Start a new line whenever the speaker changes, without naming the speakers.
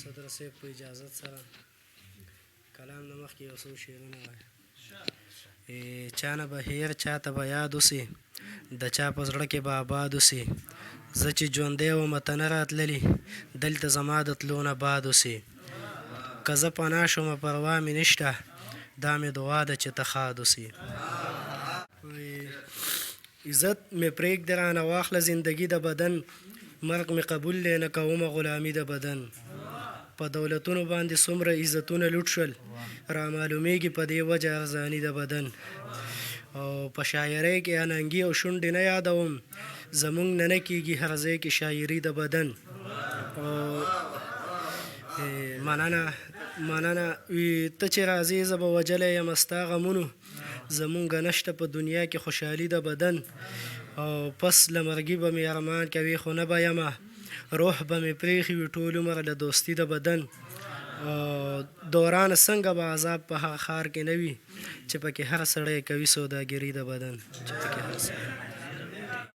صدر صاحب په اجازت سره کلام نه مخکې یو څو شعرونه وایي. چا نه به هیر چاته به یاد اوسي، د چا په زړه کې به آباد اوسي. زه چې ژوندی ومه ته نه راتللي، دلته زما د تلو نه باد اوسي. که زه پناه شومه پروا مې نشته، دا مې دعا ده چې ته ښاد اوسي. عزت مې پرېږدې رانه واخله زندګي د بدن، مرګ مې قبول دی نه کومه غلامي د بدن. په دولتونو باندې څومره عزتونه لوټ شول، رامعلومیږي په دې وجه ارزاني د بدن. او په شاعرۍ کې اننګي او شونډې نه یادوم، زمونږ نه نه کېږي هر ځای کې شاعري د بدن. مننه ته چې راځې زه به وجلی یم ستا غمونو، زمونږ نشته په دنیا کې خوشحالي د بدن. او پس له مرګي به مې ارمان کوي خو نه به یمه، روح به مې پرېښي وي ټول عمر له دوستي د بدن. دوران څنګه به عذاب په هغه ښار کې نه وي چې پکې هر سړی کوي سوداګري د بدن.